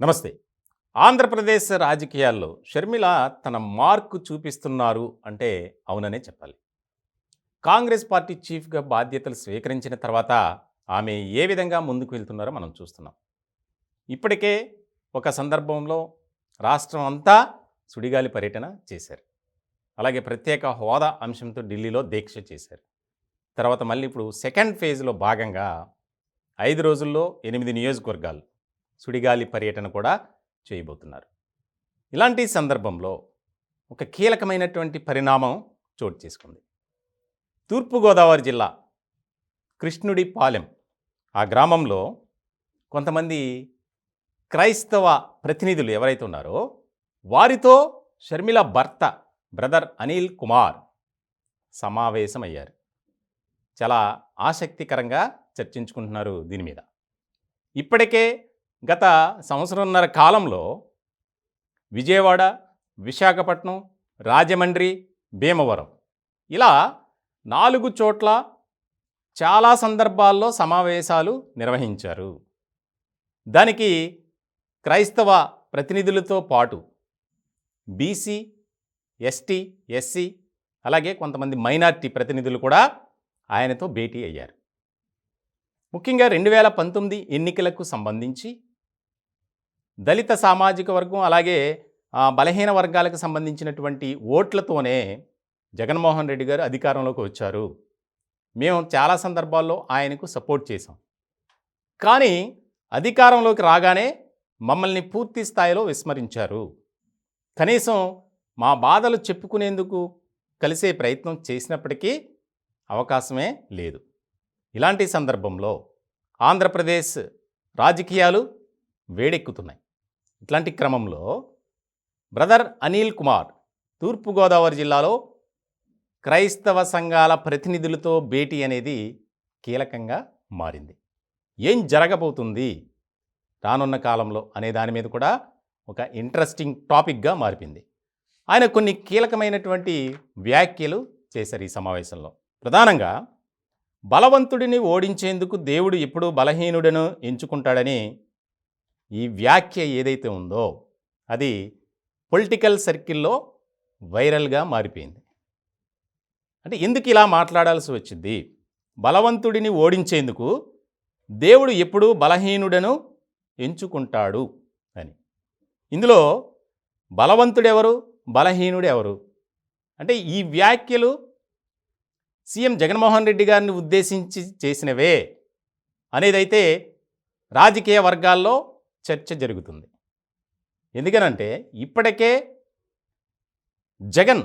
నమస్తే. ఆంధ్రప్రదేశ్ రాజకీయాల్లో షర్మిల తన మార్కు చూపిస్తున్నారు అంటే అవుననే చెప్పాలి. కాంగ్రెస్ పార్టీ చీఫ్‌గా బాధ్యతలు స్వీకరించిన తర్వాత ఆమె ఏ విధంగా ముందుకు వెళ్తున్నారో మనం చూస్తున్నాం. ఇప్పటికే ఒక సందర్భంలో రాష్ట్రం అంతా సుడిగాలి పర్యటన చేశారు. అలాగే ప్రత్యేక హోదా అంశంతో ఢిల్లీలో దీక్ష చేశారు. తర్వాత మళ్ళీ ఇప్పుడు సెకండ్ ఫేజ్‌లో భాగంగా 5 రోజుల్లో 8 నియోజకవర్గాలు సుడిగాలి పర్యటన కూడా చేయబోతున్నారు. ఇలాంటి సందర్భంలో ఒక కీలకమైనటువంటి పరిణామం చోటు చేసుకుంది. తూర్పుగోదావరి జిల్లా కృష్ణుడిపాలెం ఆ గ్రామంలో కొంతమంది క్రైస్తవ ప్రతినిధులు ఎవరైతే ఉన్నారో వారితో షర్మిల భర్త బ్రదర్ అనిల్ కుమార్ సమావేశమయ్యారు. చాలా ఆసక్తికరంగా చర్చించుకుంటున్నారు దీని మీద. ఇప్పటికే గత సంవత్సరంన్నర కాలంలో విజయవాడ, విశాఖపట్నం, రాజమండ్రి, భీమవరం ఇలా 4 చోట్ల చాలా సందర్భాల్లో సమావేశాలు నిర్వహించారు. దానికి క్రైస్తవ ప్రతినిధులతో పాటు బీసీ, ఎస్టీ, ఎస్సీ అలాగే కొంతమంది మైనారిటీ ప్రతినిధులు కూడా ఆయనతో భేటీ అయ్యారు. ముఖ్యంగా 2019 ఎన్నికలకు సంబంధించి దళిత సామాజిక వర్గం అలాగే బలహీన వర్గాలకు సంబంధించినటువంటి ఓట్లతోనే జగన్మోహన్ రెడ్డి గారు అధికారంలోకి వచ్చారు. మేము చాలా సందర్భాల్లో ఆయనకు సపోర్ట్ చేశాం. కానీ అధికారంలోకి రాగానే మమ్మల్ని పూర్తి స్థాయిలో విస్మరించారు. కనీసం మా బాధలు చెప్పుకునేందుకు కలిసే ప్రయత్నం చేసినప్పటికీ అవకాశమే లేదు. ఇలాంటి సందర్భంలో ఆంధ్రప్రదేశ్ రాజకీయాలు వేడెక్కుతున్నాయి. ఇట్లాంటి క్రమంలో బ్రదర్ అనిల్ కుమార్ తూర్పుగోదావరి జిల్లాలో క్రైస్తవ సంఘాల ప్రతినిధులతో భేటీ అనేది కీలకంగా మారింది. ఏం జరగబోతుంది రానున్న కాలంలో అనే దాని మీద కూడా ఒక ఇంట్రెస్టింగ్ టాపిక్గా మారిపోయింది. ఆయన కొన్ని కీలకమైనటువంటి వ్యాఖ్యలు చేశారు ఈ సమావేశంలో. ప్రధానంగా బలవంతుడిని ఓడించేందుకు దేవుడు ఎప్పుడూ బలహీనుడను ఎంచుకుంటాడని ఈ వ్యాఖ్య ఏదైతే ఉందో అది పొలిటికల్ సర్కిల్లో వైరల్గా మారిపోయింది. అంటే ఎందుకు ఇలా మాట్లాడాల్సి వచ్చింది? బలవంతుడిని ఓడించేందుకు దేవుడు ఎప్పుడూ బలహీనుడను ఎంచుకుంటాడు అని. ఇందులో బలవంతుడెవరు, బలహీనుడెవరు అంటే ఈ వ్యాఖ్యలు సీఎం జగన్మోహన్ రెడ్డి గారిని ఉద్దేశించి చేసినవే అనేదైతే రాజకీయ వర్గాల్లో చర్చ జరుగుతుంది. ఎందుకనంటే ఇప్పటికే జగన్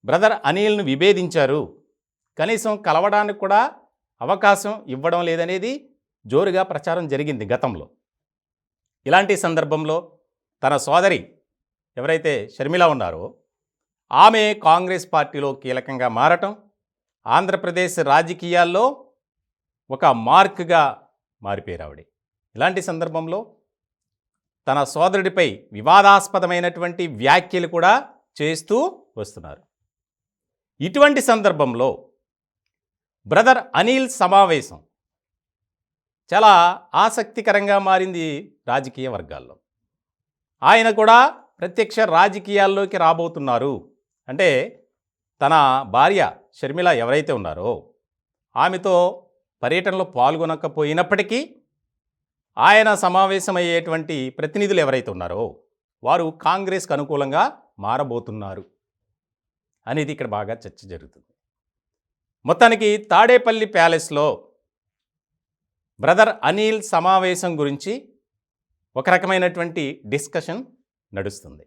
బ్రదర్ అనిల్ను విభేదించారు. కనీసం కలవడానికి కూడా అవకాశం ఇవ్వడం లేదనేది జోరుగా ప్రచారం జరిగింది గతంలో. ఇలాంటి సందర్భంలో తన సోదరి ఎవరైతే షర్మిల ఉన్నారో ఆమె కాంగ్రెస్ పార్టీలో కీలకంగా మారటం ఆంధ్రప్రదేశ్ రాజకీయాల్లో ఒక మార్క్గా మారిపోయారు ఆవిడ. ఇలాంటి సందర్భంలో తన సోదరుడిపై వివాదాస్పదమైనటువంటి వ్యాఖ్యలు కూడా చేస్తూ వస్తున్నారు. ఇటువంటి సందర్భంలో బ్రదర్ అనిల్ సమావేశం చాలా ఆసక్తికరంగా మారింది రాజకీయ వర్గాల్లో. ఆయన కూడా ప్రత్యక్ష రాజకీయాల్లోకి రాబోతున్నారు. అంటే తన భార్య షర్మిల ఎవరైతే ఉన్నారో ఆమెతో పర్యటనలో పాల్గొనకపోయినప్పటికీ ఆయన సమావేశమయ్యేటువంటి ప్రతినిధులు ఎవరైతే ఉన్నారో వారు కాంగ్రెస్కు అనుకూలంగా మారబోతున్నారు అనేది ఇక్కడ బాగా చర్చ జరుగుతుంది. మొత్తానికి తాడేపల్లి ప్యాలెస్లో బ్రదర్ అనిల్ సమావేశం గురించి ఒక రకమైనటువంటి డిస్కషన్ నడుస్తుంది.